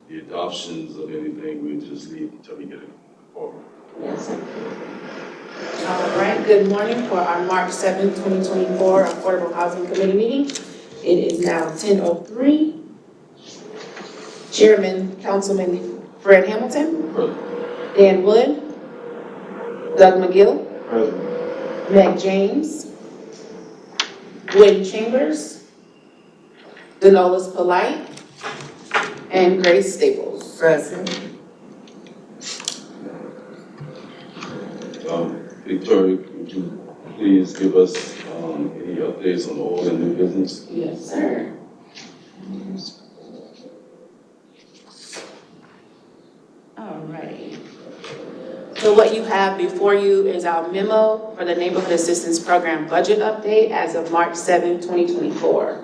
the adoptions of anything, we just leave until we get it forward. Yes. All right, good morning for our March 7th, 2024 Affordable Housing Committee meeting. It is now 10:03. Chairman, Councilman Fred Hamilton, Present. Dan Wood, Doug McGill, Present. Meg James, Gwen Chambers, Denolis Polite, and Grace Staples. Present. Victoria, would you please give us any updates on old and new business? Yes, sir. All right. So what you have before you is our memo for the Neighborhood Assistance Program budget update as of March 7, 2024.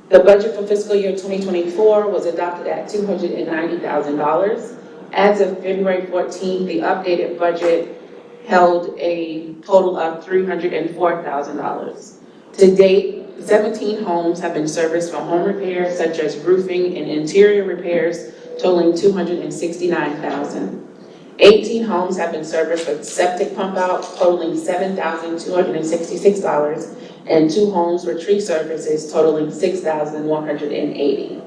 The budget for fiscal year 2024 was adopted at $290,000. As of February 14th, the updated budget held a total of $304,000. To date, 17 homes have been serviced for home repairs such as roofing and interior repairs totaling $269,000. 18 homes have been serviced with septic pump out totaling $7,266, and 2 homes for tree services totaling $6,180.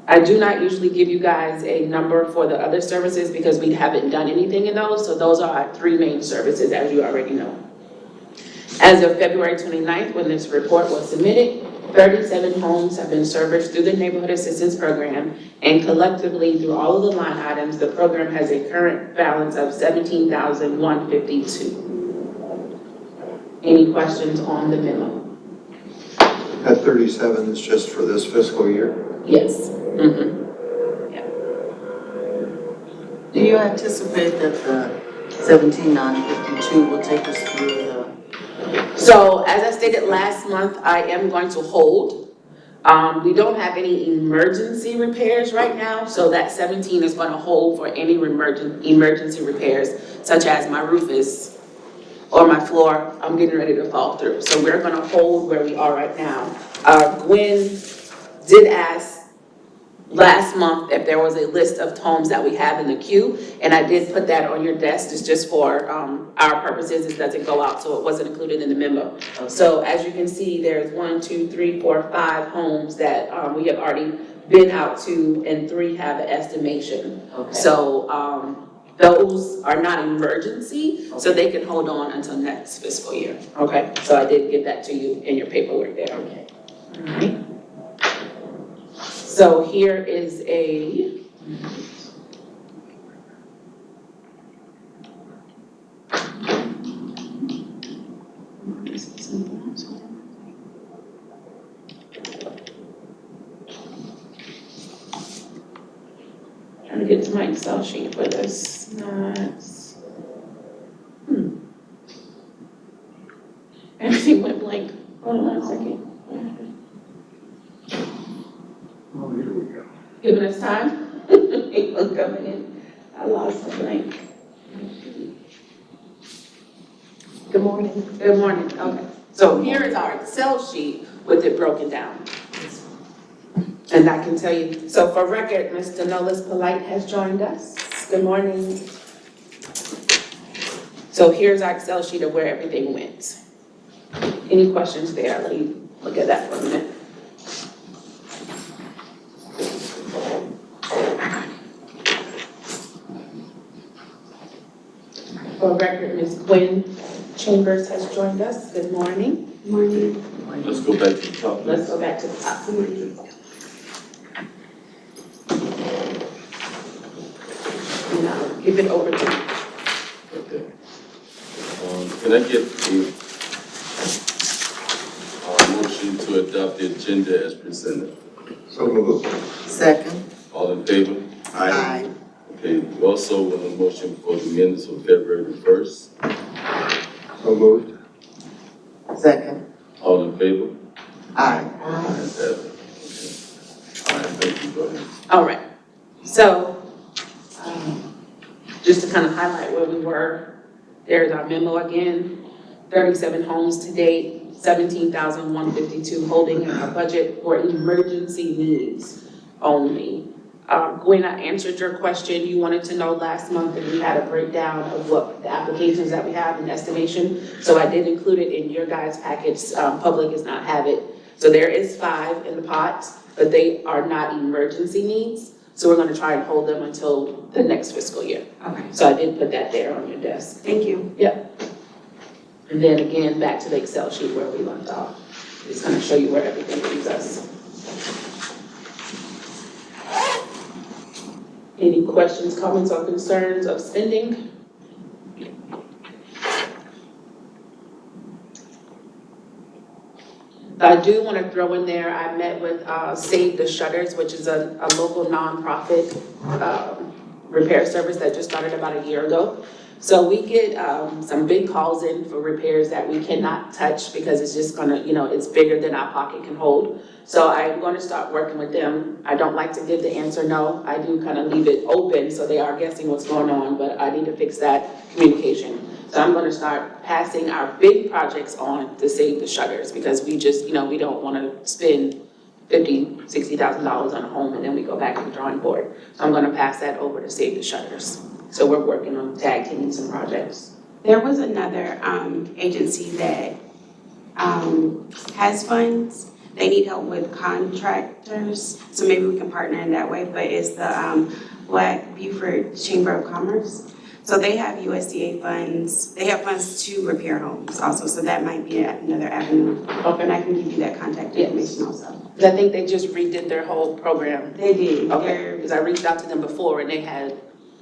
I do not usually give you guys a number for the other services because we haven't done anything in those, so those are our 3 main services, as you already know. As of February 29th, when this report was submitted, 37 homes have been serviced through the Neighborhood Assistance Program, and collectively, through all of the line items, the program has a current balance of $17,152. Any questions on the memo? That 37 is just for this fiscal year? Yes. Do you anticipate that the 17,952 will take us through the? So as I stated last month, I am going to hold. We don't have any emergency repairs right now, so that 17 is going to hold for any emergency repairs, such as my roof is, or my floor, I'm getting ready to fall through. So we're going to hold where we are right now. Gwen did ask last month if there was a list of homes that we have in the queue, and I did put that on your desk. It's just for our purposes. It doesn't go out, so it wasn't included in the memo. So as you can see, there's 1, 2, 3, 4, 5 homes that we have already been out to, and 3 have an estimation. Okay. So those are not emergency, so they can hold on until next fiscal year. Okay, so I did get that to you in your paperwork there. Okay. All right. So here is a trying to get to my Excel sheet, but it's not. Everything went blank. Hold on 1 second. Oh, here we go. Giving us time? People coming in. I lost the blank. Good morning. Good morning. Okay. So here is our Excel sheet with it broken down. And I can tell you, so for record, Ms. Denolis Polite has joined us. Good morning. So here's our Excel sheet of where everything went. Any questions there? Let me look at that for a minute. For record, Ms. Gwen Chambers has joined us. Good morning. Morning. Let's go back to the top. Let's go back to the top. And I'll give it over to you. Okay. Can I get a motion to adopt the agenda as presented? So moved. Second. All in favor? Aye. Okay, we also want a motion for the minutes of February 1st. So moved. Second. All in favor? Aye. Ayes have it. Okay. All right, thank you, go ahead. All right. So, just to kind of highlight where we were, there's our memo again. 37 homes to date, 17,152 holding in our budget for emergency needs. only. Gwen, I answered your question. You wanted to know last month that we had a breakdown of what the applications that we have in estimation. So I did include it in your guys' packets. Public does not have it. So there is 5 in the pot, but they are not emergency needs. So we're gonna try and hold them until the next fiscal year. Okay, So I did put that there on your desk. thank you. And then again, back to the Excel sheet where we left off. It's gonna show you where everything leaves us. Any questions, comments, or concerns of spending? I do want to throw in there, I met with Save the Shutters, which is a local nonprofit repair service that just started about a year ago. So we get some big calls in for repairs that we cannot touch because it's just gonna, it's bigger than our pocket can hold. So I'm going to start working with them. I don't like to give the answer no. I do kind of leave it open so they are guessing what's going on, but I need to fix that communication. So I'm going to start passing our big projects on to Save the Shutters because we just, we don't want to spend $50,000, $60,000 on a home and then we go back to the drawing board. So I'm going to pass that over to Save the Shutters. So we're working on tag teaming some projects. There was another agency that has funds. They need help with contractors, so maybe we can partner in that way, but it's the Black Beaufort Chamber of Commerce. So they have USDA funds, they have funds to repair homes also, so that might be another avenue. Okay. And I can give you that contact information also. Because I think they just redid their whole program. They did. Okay, because I reached out to them before and they had.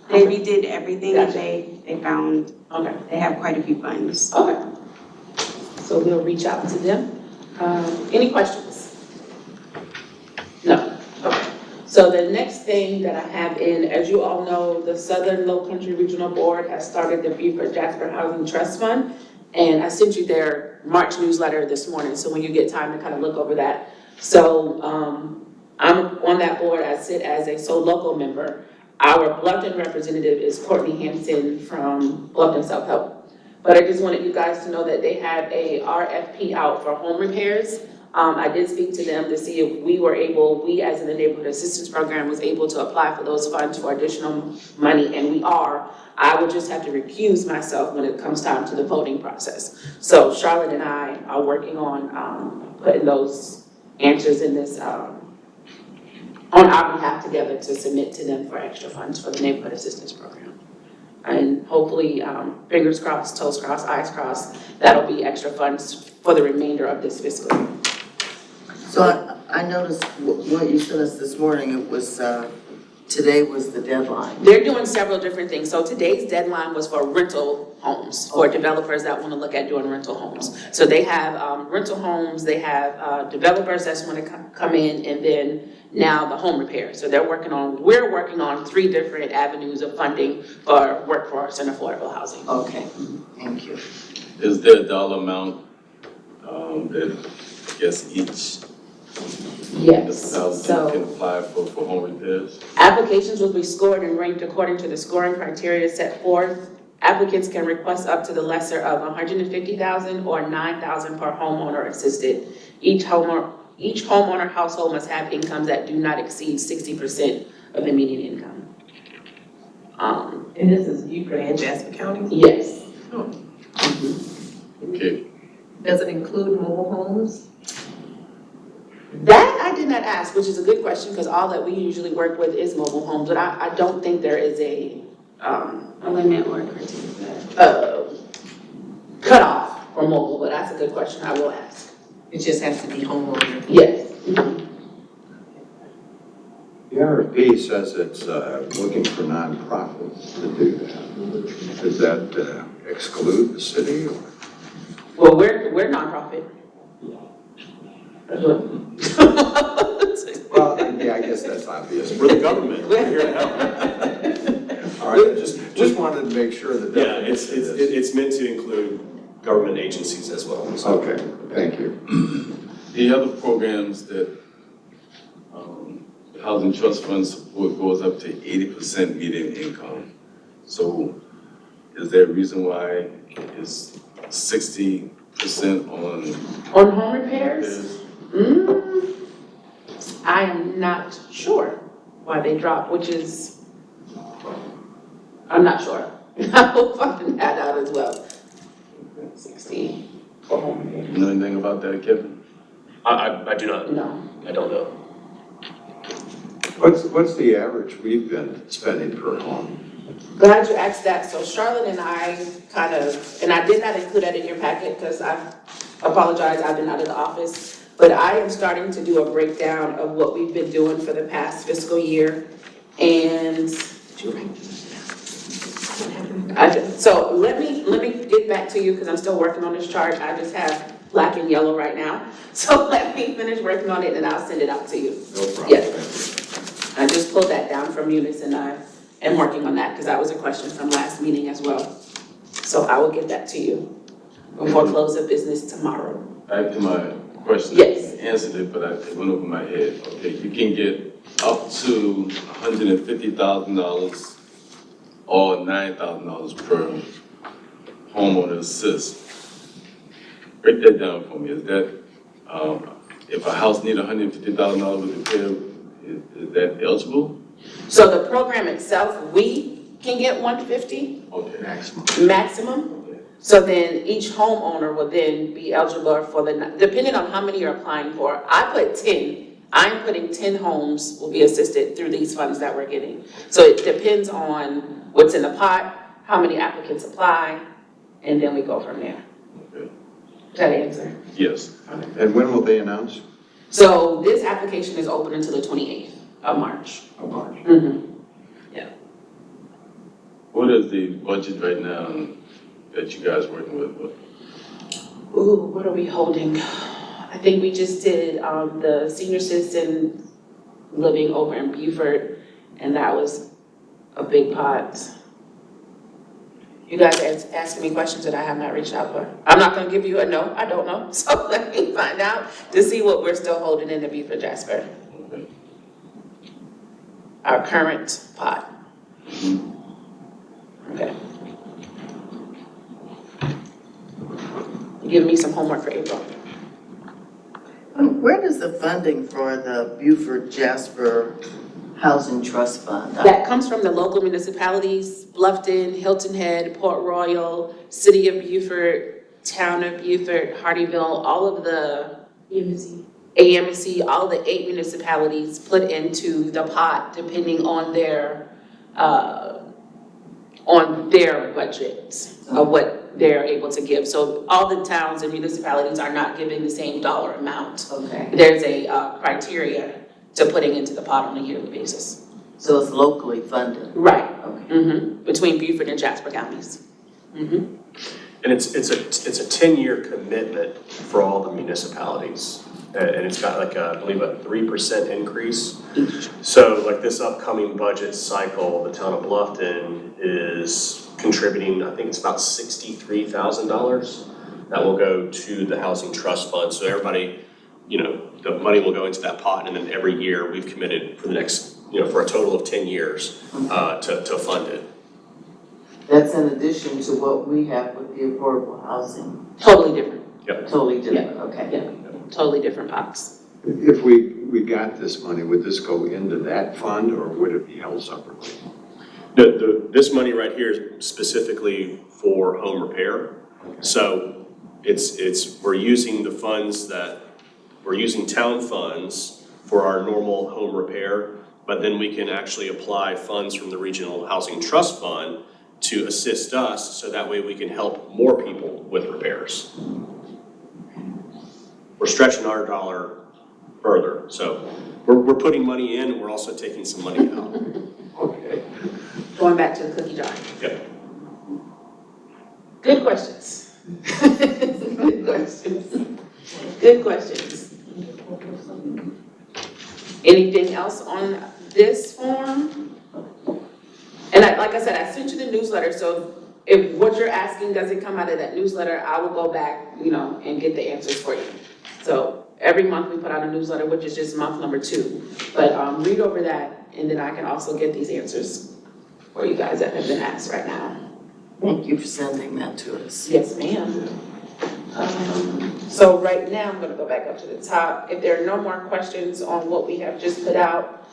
They redid everything that Gotcha. they found. Okay. They have quite a few funds. Okay. So we'll reach out to them. Any questions? No. Okay. So the next thing that I have in, as you all know, the Southern Low Country Regional Board has started the Beaufort Jasper Housing Trust Fund. And I sent you their March newsletter this morning, so when you get time to kind of look over that. So I'm on that board. I sit as a sole local member. Our Bluffton representative is Courtney Hanson from Bluffton Self Help. But I just wanted you guys to know that they have a RFP out for home repairs. I did speak to them to see if we as in the Neighborhood Assistance Program was able to apply for those funds for additional money, and we are. I would just have to recuse myself when it comes time to the voting process. So Charlotte and I are working on putting those answers in this, on our behalf together to submit to them for extra funds for the Neighborhood Assistance Program. And hopefully, fingers crossed, toes crossed, eyes crossed, that'll be extra funds for the remainder of this fiscal year. So I noticed what you sent us this morning, it was, today was the deadline. They're doing several different things. So today's deadline was for rental homes, for developers that want to look at doing rental homes. So they have rental homes, they have developers that want to come in, and then now the home repair. So we're working on 3 different avenues of funding for workforce and affordable housing. Okay, thank you. Is there a dollar amount that I guess each Yes, thousand so can apply for home repairs? applications will be scored and ranked according to the scoring criteria set forth. Applicants can request up to the lesser of $150,000 or $9,000 per homeowner assisted. Each homeowner household must have incomes that do not exceed 60% of the median income. And this is Beaufort and Jasper County? Yes. Okay, Does it include mobile homes? That I did not ask, which is a good question, because all that we usually work with is mobile homes, but I don't think there is a limit or criteria. cutoff for mobile, but that's a good question, I will ask. It just has to be homeowner. Yes. The RFP says it's looking for nonprofits to do that. Does that exclude the city? Or? Well, we're nonprofit. Well, yeah, I guess that's obvious. We're the government, we're here to help. All right, just wanted to make sure that. Yeah, it's meant to include government agencies as well. So. Okay, thank you. the other programs that Housing Trust Fund support goes up to 80% median income. So is there a reason why it's 60% on On home repairs? repairs? I am not sure why they dropped, which is, I'm not sure. I will find that out as well. 60 for home repair. You know anything about that, Kevin? I do not, No. I don't know. What's the average we've been spending per home? Glad you asked that. So Charlotte and I kind of, and I did not include that in your packet because I apologize, I've been out of the office. But I am starting to do a breakdown of what we've been doing for the past fiscal year. And, did you write this down? So let me get back to you because I'm still working on this chart. I just have black and yellow right now. So let me finish working on it and I'll send it out to you. No problem. Yes. I just pulled that down from Eunice and I am working on that because that was a question from last meeting as well. So I will get that to you before close of business tomorrow. Back to my question. Yes. You answered it, but it went over my head. Okay, you can get up to $150,000 or $9,000 per homeowner assist. Break that down for me. Is that, if a house need $150,000 with repair, is that eligible? So the program itself, we can get 150 Okay. maximum. Okay. So then each homeowner will then be eligible for the, depending on how many you're applying for. I put 10. I'm putting 10 homes will be assisted through these funds that we're getting. So it depends on what's in the pot, how many applicants apply, and then we go from there. Okay. Does that answer? Yes. And when will they announce? So this application is open until the 28th of March. Of March. Mm-hmm. What is the budget right now that you guys working with? Ooh, what are we holding? I think we just did the senior citizen living over in Beaufort, and that was a big pot. You guys asking me questions that I have not reached out for. I'm not gonna give you a no, I don't know. So let me find out to see what we're still holding in the Beaufort Jasper. Okay. Our current pot. Okay. Give me some homework for April. Where does the funding for the Beaufort Jasper Housing Trust Fund? That comes from the local municipalities, Bluffton, Hilton Head, Port Royal, City of Beaufort, Town of Beaufort, Hardyville, all of the AMC, all the 8 municipalities put into the pot depending on their budgets of what they're able to give. So all the towns and municipalities are not giving the same dollar amount. Okay, There's a criteria to putting into the pot on a yearly basis. so it's locally funded? Right. Okay. Between Beaufort and Jasper counties. And it's a 10-year commitment for all the municipalities. And it's got like I believe a 3% increase. So like this upcoming budget cycle, the town of Bluffton is contributing, I think it's about $63,000 that will go to the housing trust fund. So everybody, the money will go into that pot, and then every year we've committed for the next, for a total of 10 years to fund it. That's in addition to what we have with the affordable housing? Totally different. Totally different, okay. Yeah. Totally different pots. If we got this money, would this go into that fund or would it be held separately? This money right here is specifically for home repair. So we're using the funds we're using town funds for our normal home repair, but then we can actually apply funds from the Regional Housing Trust Fund to assist us, so that way we can help more people with repairs. We're stretching our dollar further, so we're putting money in and we're also taking some money out. Okay. Going back to the cookie jar. Yep. Good questions. Good questions. Good questions. Anything else on this form? And like I said, I sent you the newsletter, so if what you're asking doesn't come out of that newsletter, I will go back, and get the answers for you. So every month we put out a newsletter, which is just month number 2. But read over that, and then I can also get these answers for you guys that have been asked right now. Thank you for sending that to us. Yes, ma'am. So right now, I'm gonna go back up to the top. If there are no more questions on what we have just put out,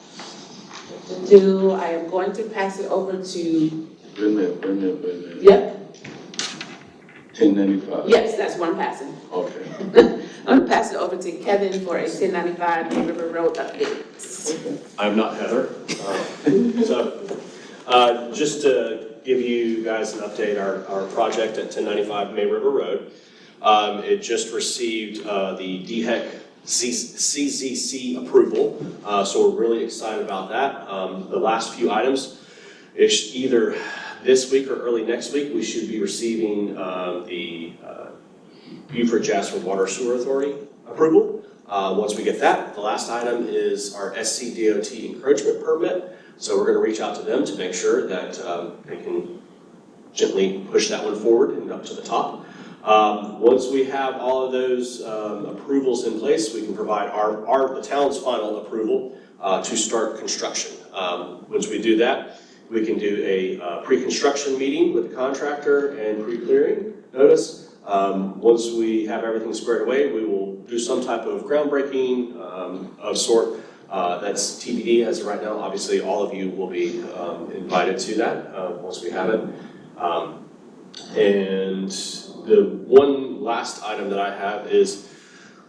I am going to pass it over to, Wait a minute. yep, 1095. yes, that's what I'm passing. Okay. I'm gonna pass it over to Kevin for a 1095 Bay River Road update. I'm not Heather. Just to give you guys an update, our project at 1095 May River Road, it just received the DHEC CZC approval, so we're really excited about that. The last few items, it's either this week or early next week, we should be receiving the Beaufort Jasper Water Sewer Authority approval. Once we get that, the last item is our SCDOT encroachment permit. So we're gonna reach out to them to make sure that they can gently push that one forward and up to the top. Once we have all of those approvals in place, we can provide the town's final approval to start construction. Once we do that, we can do a pre-construction meeting with the contractor and pre-clearing notice. Once we have everything squared away, we will do some type of groundbreaking of sort. That's TBD as of right now. Obviously, all of you will be invited to that once we have it. And the one last item that I have is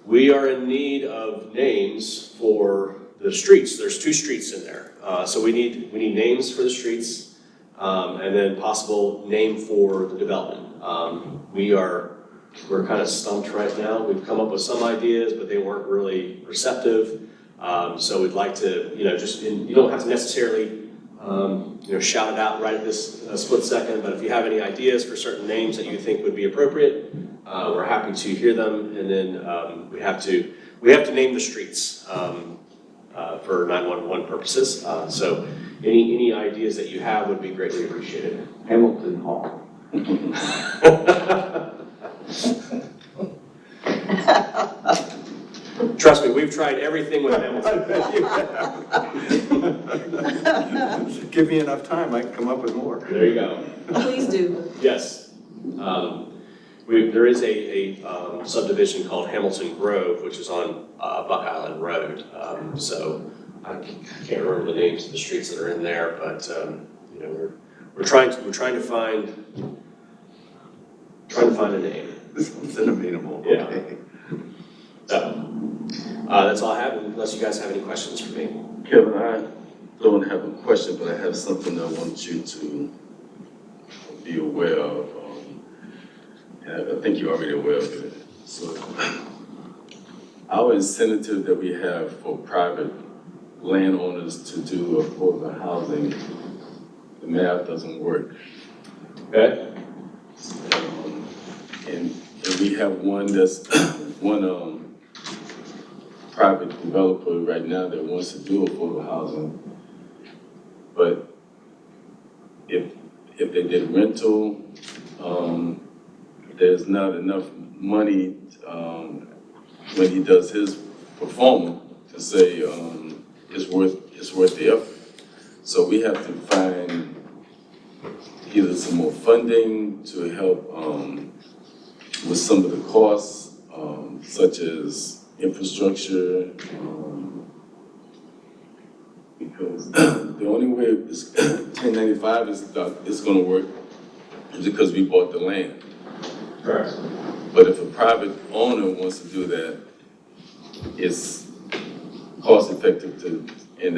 we are in need of names for the streets. There's 2 streets in there. So we need names for the streets and then possible name for the development. We're kind of stumped right now. We've come up with some ideas, but they weren't really receptive. So we'd like to, you don't have to necessarily, shout it out right at this split second, but if you have any ideas for certain names that you think would be appropriate, we're happy to hear them. And then we have to name the streets for 911 purposes. So any ideas that you have would be greatly appreciated. Hamilton Hall. Trust me, we've tried everything with Hamilton. Give me enough time, I can come up with more. There you go. Please do. Yes. There is a subdivision called Hamilton Grove, which is on Buck Island Road. So I can't remember the names of the streets that are in there, but we're trying to find a name. This one's amenable. Yeah. Okay. So that's all I have, unless you guys have any questions for me. Kevin, I don't have a question, but I have something I want you to be aware of. And I think you're already aware of it. So our incentive that we have for private landowners to do affordable housing, the math doesn't work. Okay? And we have one private developer right now that wants to do affordable housing. But if they did rental, there's not enough money when he does his performance to say it's worth the effort. So we have to find either some more funding to help with some of the costs, such as infrastructure, because the only way 1095 is going to work is because we bought the land. Correct. But if a private owner wants to do that, it's cost effective and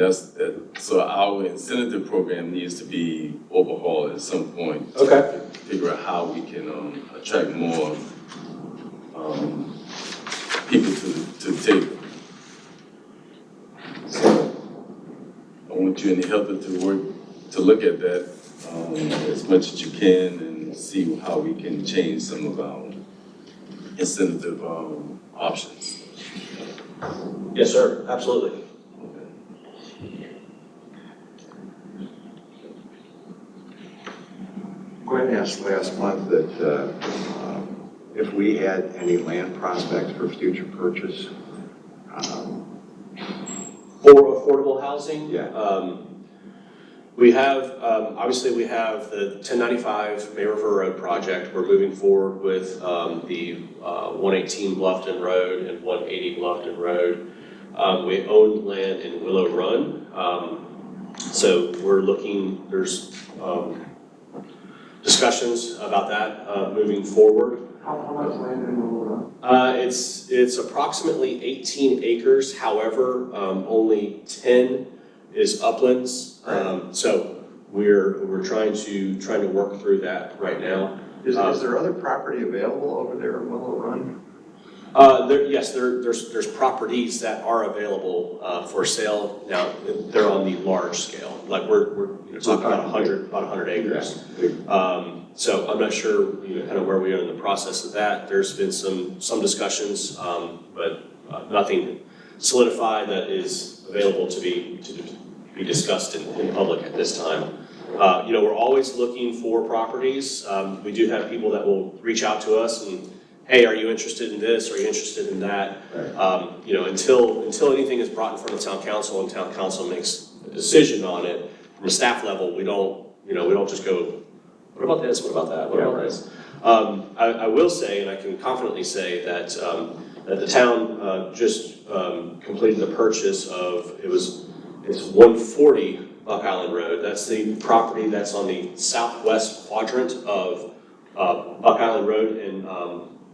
so our incentive program needs to be overhauled at some point. Okay. To figure out how we can attract more people to the table. So I want you and the help to look at that as much as you can and see how we can change some of our incentive options. Yes, sir. Absolutely. Gwen asked last month that if we had any land prospects for future purchase. For affordable housing? Yeah. We have, obviously, we have the 1095 May River Road project. We're moving forward with the 118 Bluffton Road and 180 Bluffton Road. We own land in Willow Run. So we're looking, there's discussions about that moving forward. How much land in Willow Run? It's approximately 18 acres, however, only 10 is uplands. So we're trying to work through that right now. Is there other property available over there in Willow Run? There's properties that are available for sale. Now, they're on the large scale, like we're talking about 100 acres. So I'm not sure, kind of where we are in the process of that. There's been some discussions, but nothing solidified that is available to be discussed in public at this time. We're always looking for properties. We do have people that will reach out to us and, hey, are you interested in this? Are you interested in that? Until anything is brought in front of town council and town council makes a decision on it, from a staff level, we don't just go, what about this? What about that? What about this? I will say, and I can confidently say that the town just completed the purchase of, it's 140 Buck Island Road. That's the property that's on the southwest quadrant of Buck Island Road and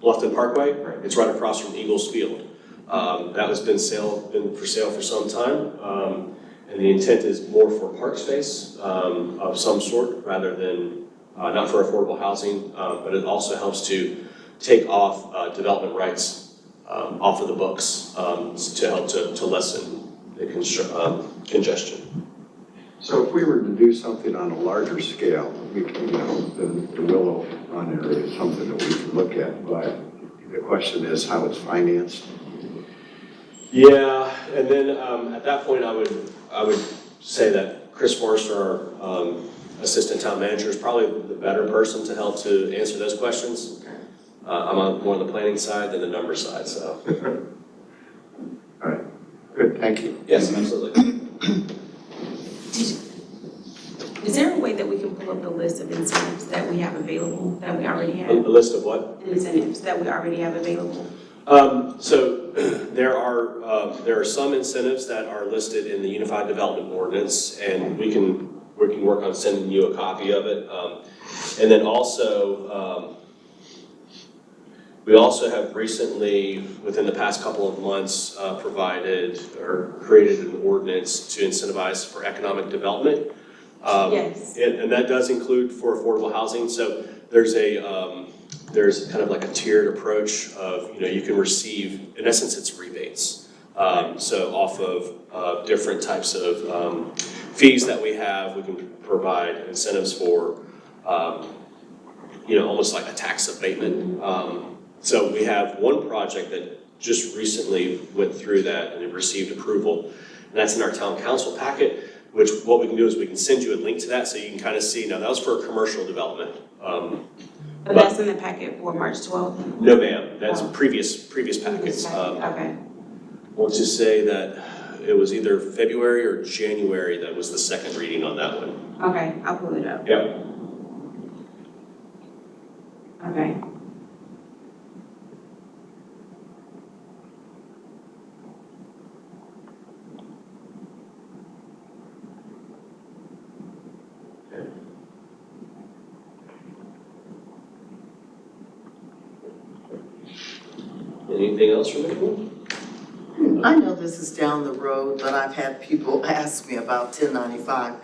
Bluffton Parkway. It's right across from Eagles Field. That has been for sale for some time. And the intent is more for park space of some sort rather than, not for affordable housing, but it also helps to take off development rights off of the books to help to lessen the congestion. So if we were to do something on a larger scale, we can, the Willow Run area is something that we can look at, but the question is how it's financed. Yeah, and then at that point, I would say that Chris Forrester, our assistant town manager, is probably the better person to help to answer those questions. I'm on more on the planning side than the number side, so. All right, good, thank you. Yes, absolutely. Is there a way that we can pull up the list of incentives that we have available, that we already A have? list of what? Incentives that we already have available? So there are some incentives that are listed in the Unified Development Ordinance, and we can work on sending you a copy of it. And then also, we also have recently, within the past couple of months, provided or created an ordinance to incentivize for economic development. Yes. And that does include for affordable housing. So there's there's kind of like a tiered approach of, you can receive, in essence, it's rebates. So off of different types of fees that we have, we can provide incentives for, almost like a tax abatement. So we have one project that just recently went through that and it received approval. And that's in our town council packet, which what we can do is we can send you a link to that so you can kind of see. Now that was for a commercial development. But that's in the packet for March 12th? No, ma'am, that's previous packets. Okay. We'll just say that it was either February or January that was the second reading on that one. Okay, I'll pull it up. Yep. Okay. Anything else from anyone? I know this is down the road, but I've had people ask me about 1095.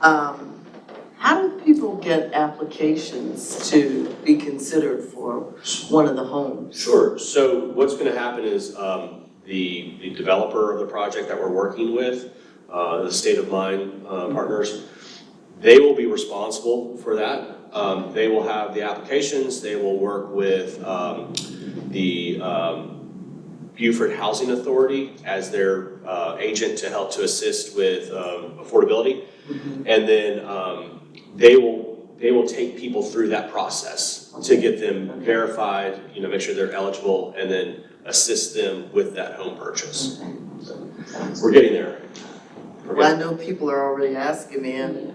How do people get applications to be considered for one of the homes? Sure. So what's going to happen is the developer of the project that we're working with, the State of Mind partners, they will be responsible for that. They will have the applications. They will work with the Beaufort Housing Authority as their agent to help to assist with affordability. And then they will take people through that process to get them verified, make sure they're eligible, and then assist them with that home purchase. So we're getting there. Well, I know people are already asking me,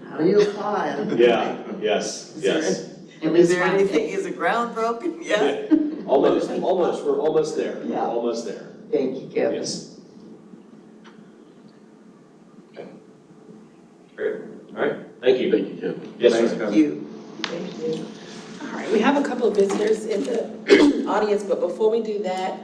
how do you apply? Yeah, yes, yes. Is there anything, is the ground broken? Yeah. Almost, we're almost there. We're Yeah. almost there. Thank you, Kevin. Yes. Okay. Great, all right, thank you. Thank you, Kevin. Yes, Thanks, sir. Kevin. Thank you. All right, we have a couple of visitors in the audience, but before we do that,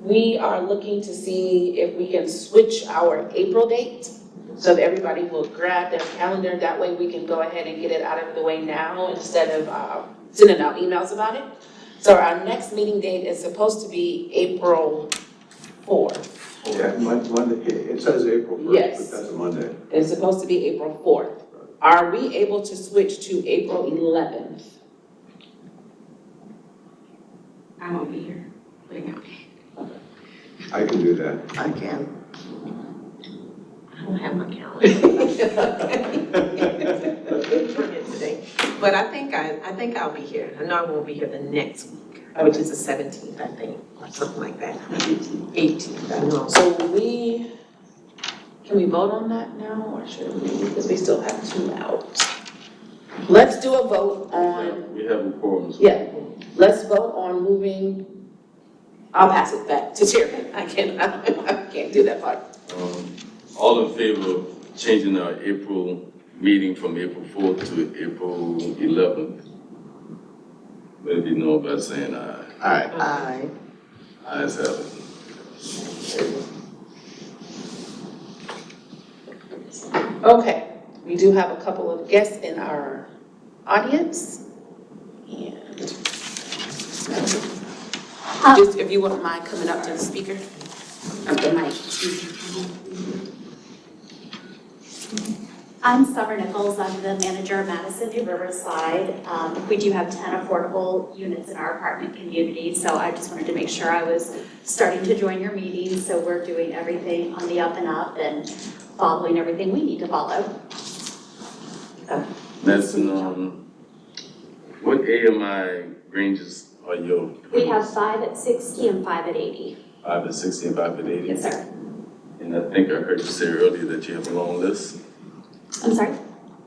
we are looking to see if we can switch our April date so that everybody will grab their calendar. That way we can go ahead and get it out of the way now instead of sending out emails about it. So our next meeting date is supposed to be April 4th. Yeah, Monday, it says April 1st, Yes. but that's a Monday. It's supposed to be April 4th. Are we able to switch to April 11th? I won't be here. I can do that. I can. I don't have my calendar. Forget today. But I think I'll be here. I know I won't be here the next week, which is the 17th, I think, or something like that. 18th, I know. So can we vote on that now, or should we, because we still have 2 out? Let's do a vote on, We have a quorum. so- yeah, let's vote on moving, I'll pass it back to Chairman, I can't do that part. All in favor of changing our April meeting from April 4th to April 11th? Let it be known by saying aye. Aye. Aye. Ayes have it. Okay, we do have a couple of guests in our audience. And just if you wouldn't mind coming up to the speaker, of the mic. I'm Summer Nichols, I'm the manager of Madison New Riverside. We do have 10 affordable units in our apartment community, so I just wanted to make sure I was starting to join your meeting, so we're doing everything on the up and up and following everything we need to follow. Madison, what AMI ranges are your? We have 5 at 60 and 5 at 80. 5 at 60 and 5 at 80? Yes, sir. And I think I heard you say earlier that you have a long list I'm sorry?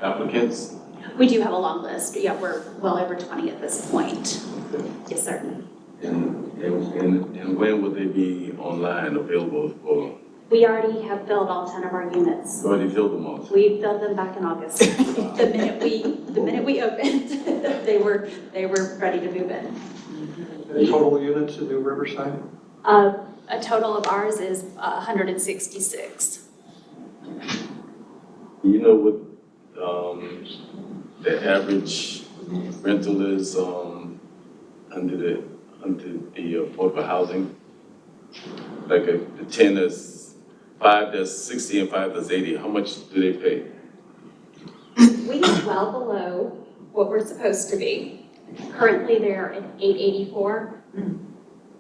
applicants? We do have a long list, but yeah, we're well over 20 at this point. Yes, sir. And when will they be online available for, We already have filled all 10 of our units. you already filled them all? We filled them back in August. The minute we opened, they were ready to move in. Total units in New Riverside? A total of ours is 166. You know what, the average rental is, under the affordable housing? Like the 10 is, 5 that's 60 and 5 that's 80, how much do they pay? We are well below what we're supposed to be. Currently, they're at 884,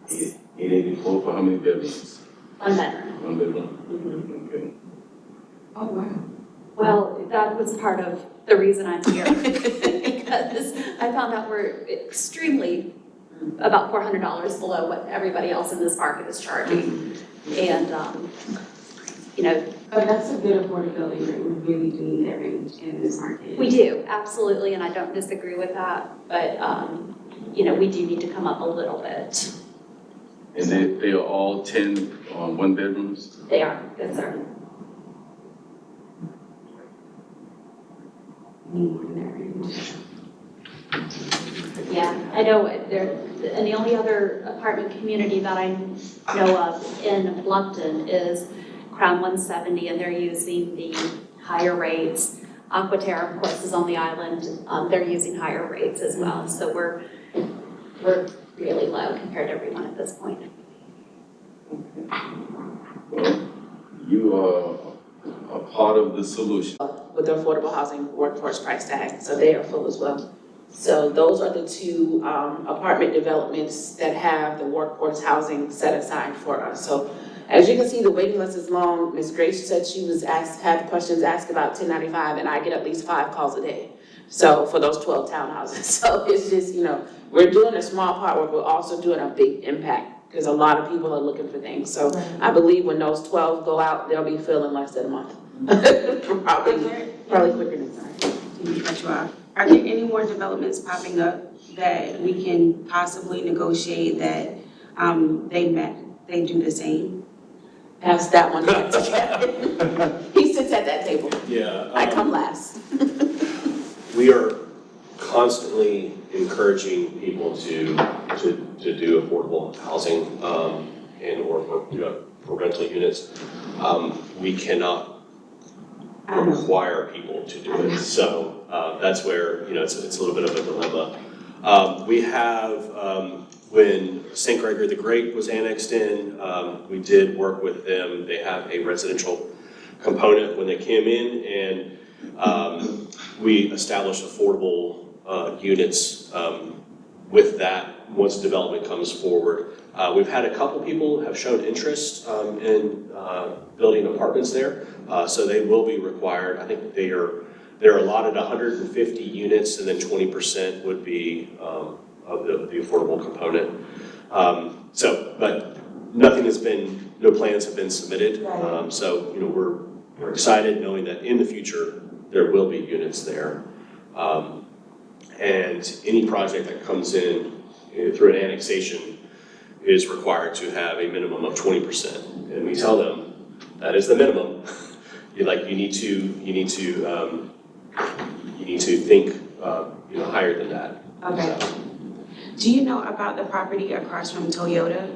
884 for how many bedrooms? 1 bedroom. 1 bedroom? Okay. Oh, wow. Well, that was part of the reason I'm here. Because I found out we're extremely, about $400 below what everybody else in this market is charging. And, you know, But that's a good affordability rate. We really do need that range in this market. we do, absolutely, and I don't disagree with that. But, you know, we do need to come up a little bit. And they are all 10 1 bedrooms? They are, yes, sir. Need more in that range. Yeah, I know there, and the only other apartment community that I know of in Blumpton is Crown 170, and they're using the higher rates. Aquaterra, of course, is on the island. They're using higher rates as well. So we're really low compared to everyone at this point. Well, you are a part of the solution. With the affordable housing workforce price tag, so they are full as well. So those are the 2 apartment developments that have the workforce housing set aside for us. So as you can see, the waiting list is long. Ms. Grace said she was had questions asked about 1095, and I get at least 5 calls a day. So for those 12 townhouses, so it's just, you know, we're doing a small part work, we're also doing a big impact because a lot of people are looking for things. So I believe when those 12 go out, they'll be filled in less than a month. Probably quicker than that. Let me cut you off. Are there any more developments popping up that we can possibly negotiate that, they do the same? Pass that one back to Kevin. He sits at that table. Yeah. I come last. We are constantly encouraging people to do affordable housing, and or for rental units. We cannot require people to do it, so, that's where, it's a little bit of a dilemma. We have, when St. Gregory the Great was annexed in, we did work with them. They have a residential component when they came in, and we established affordable units with that once development comes forward. We've had a couple people have shown interest in building apartments there, so they will be required. I think they're allotted 150 units, and then 20% would be of the affordable component. But nothing has been, no plans have been submitted. So we're excited knowing that in the future there will be units there. And any project that comes in through an annexation is required to have a minimum of 20%. And we tell them that is the minimum. You need to think higher than that. Okay. So. Do you know about the property across from Toyota?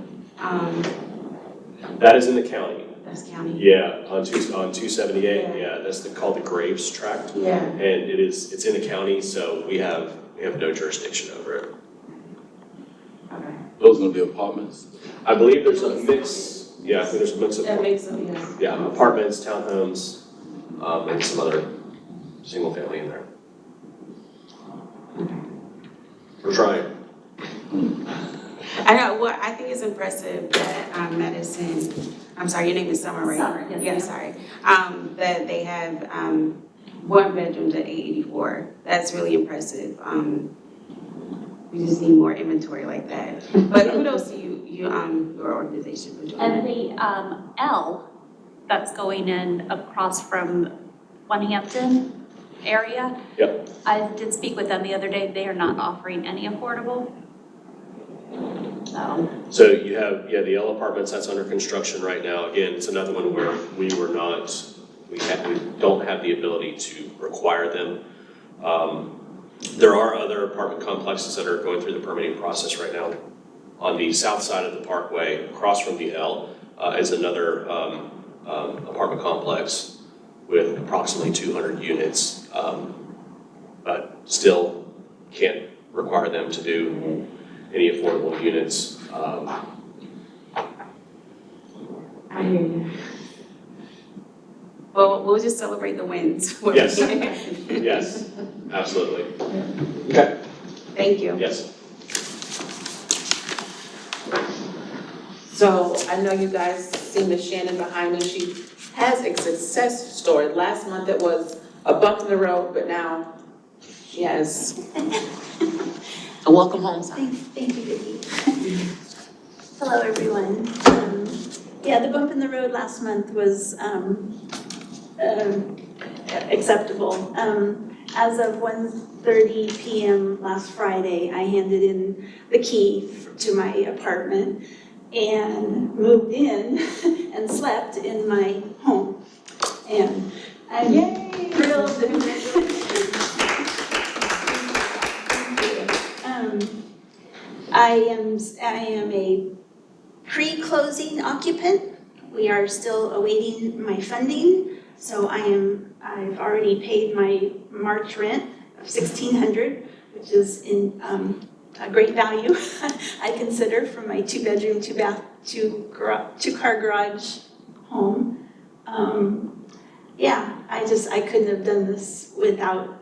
That is in the county. That's county. Yeah, on 278. Yeah, that's called the Graves Tract. Yeah. And it's in the county, so we have no jurisdiction over it. Okay. Those gonna be apartments? I believe there's a mix. Yeah, I think there's a mix of That makes sense, yeah. yeah, apartments, townhomes, and some other single family in there. We're trying. I know, well, I think it's impressive that Madison, I'm sorry, your name is Summer, right? Summer, yes, Yeah, ma'am. sorry. That they have 1 bedrooms at 884. That's really impressive. We just need more inventory like that. But kudos to your organization for doing And that. the L that's going in across from One Hampton area. Yep. I did speak with them the other day. They are not offering any affordable. So you have, the L Apartments, that's under construction right now. Again, it's another one where we don't have the ability to require them. There are other apartment complexes that are going through the permitting process right now. On the south side of the parkway, across from the L, is another apartment complex with approximately 200 units, but still can't require them to do any affordable units. I hear you. Well, we'll just celebrate the wins. Yes. Yes, absolutely. Okay, Thank you. yes. So I know you guys seen Miss Shannon behind me. She has a success story. Last month it was a bump in the road, but now she has a welcome home sign. Thank you, Vicki. Hello, everyone. Yeah, the bump in the road last month was acceptable. As of 1:30 p.m. last Friday, I handed in the key to my apartment and moved in and slept in my home. And I'm thrilled. I am a pre-closing occupant. We are still awaiting my funding, so I've already paid my March rent of $1,600, which is in a great value, I consider, for my 2-bedroom, 2-bath, 2-car garage home. Yeah, I couldn't have done this without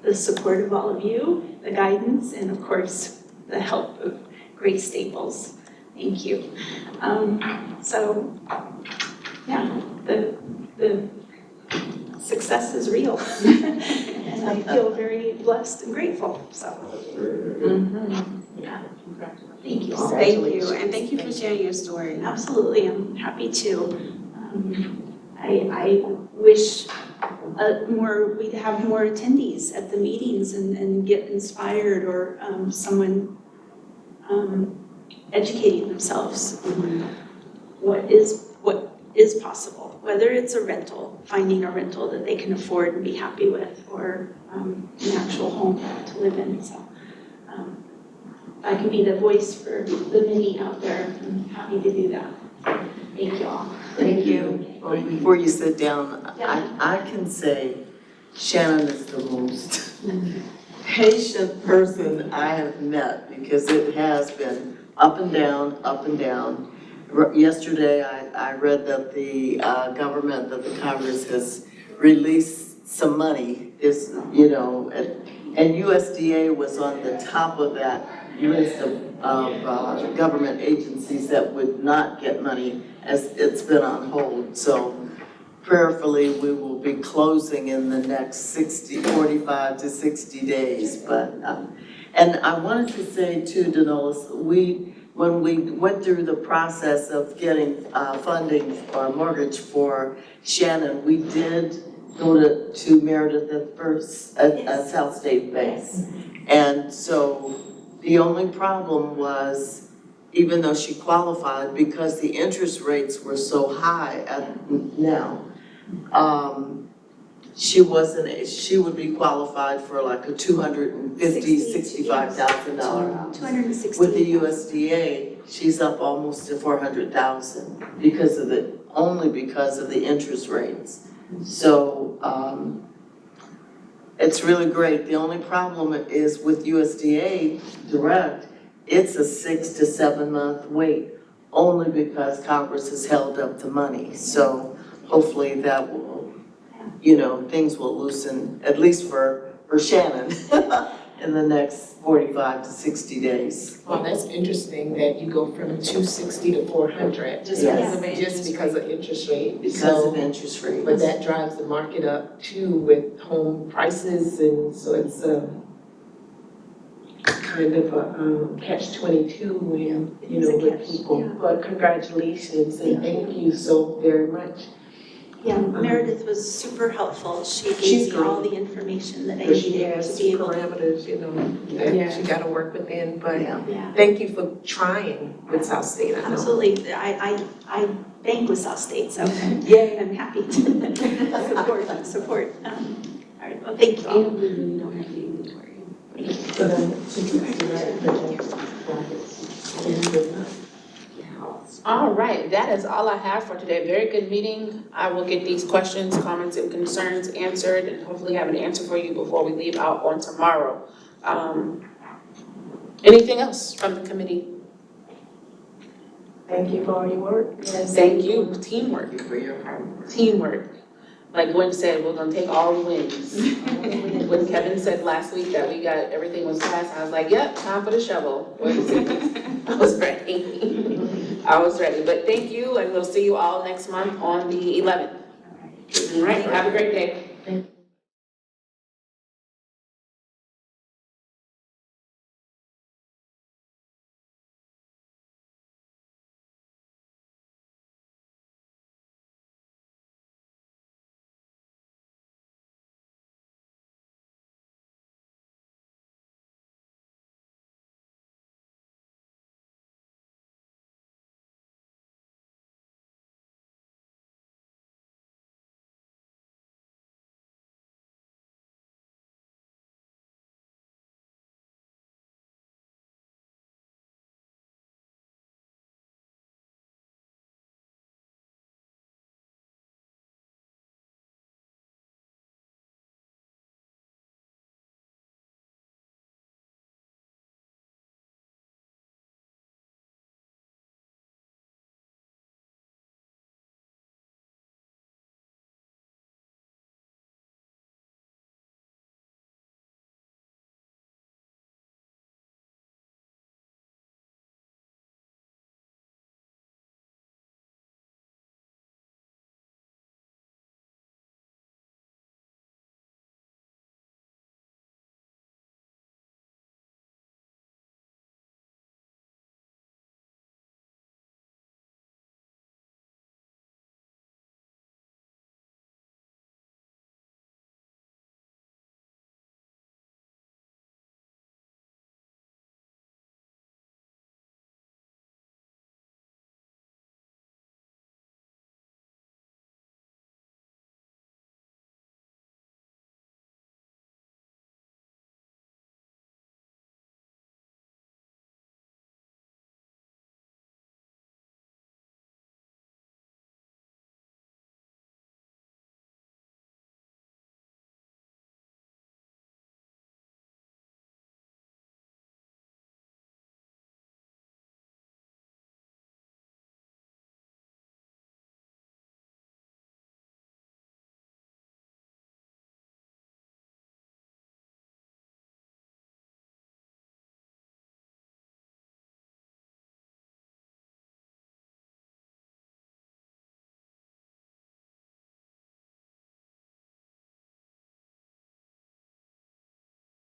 the support of all of you, the guidance, and of course, the help of Grace Staples. Thank you. So, yeah, the success is real. And I feel very blessed and grateful, so. Yeah. Thank you so much. Thank you, and thank you for sharing your story. Absolutely, I'm happy to. I wish we'd have more attendees at the meetings and get inspired or someone educating themselves. What is possible, whether it's a rental, finding a rental that they can afford and be happy with, or an actual home to live in, so. I can be the voice for the many out there, I'm happy to do that. Thank you all. Thank you. Well, before you sit down, I can say Shannon is the most patient person I have met, because it has been up and down, up and down. Yesterday, I read that the government, that the Congress has released some money, and USDA was on the top of that list of government agencies that would not get money, as it's been on hold. So prayerfully, we will be closing in the next 45 to 60 days. But and I wanted to say too, Danolis, when we went through the process of getting funding or mortgage for Shannon, we did go to Meredith at first, at South State Bank. And so the only problem was, even though she qualified, because the interest rates were so high now, she would be qualified for like a $65,000. $260,000. With the USDA, she's up almost to $400,000 only because of the interest rates. So, it's really great. The only problem is with USDA Direct, it's a 6 to 7 month wait, only because Congress has held up the money. So hopefully that will, things will loosen, at least for Shannon, in the next 45 to 60 days. Well, that's interesting that you go from 260 to 400. Just because of interest rate. Because of interest rates. But that drives the market up too with home prices, and so it's kind of a catch-22 with people. Yeah. But congratulations and thank you so very much. Yeah, Meredith was super helpful. She She's gave me all the information that I But she needed has to be able to. parameters, that she got to work within, but Yeah, thank you for trying with South State, I know. absolutely. I bank with South State, so Yay. I'm happy to support. All right, well, thank you all. So then, 260, right? All right, that is all I have for today. Very good meeting. I will get these questions, comments, and concerns answered, and hopefully have an answer for you before we leave out on tomorrow. Anything else from the committee? Thank you for all your work. Thank you. Teamwork. For your hard work. Teamwork. Like Gwen said, we're gonna take all the wins. When Kevin said last week that everything was passed, I was like, yep, time for the shovel. I was ready. I was ready, but thank you, and we'll see you all next month on the 11th. All right, have a great day.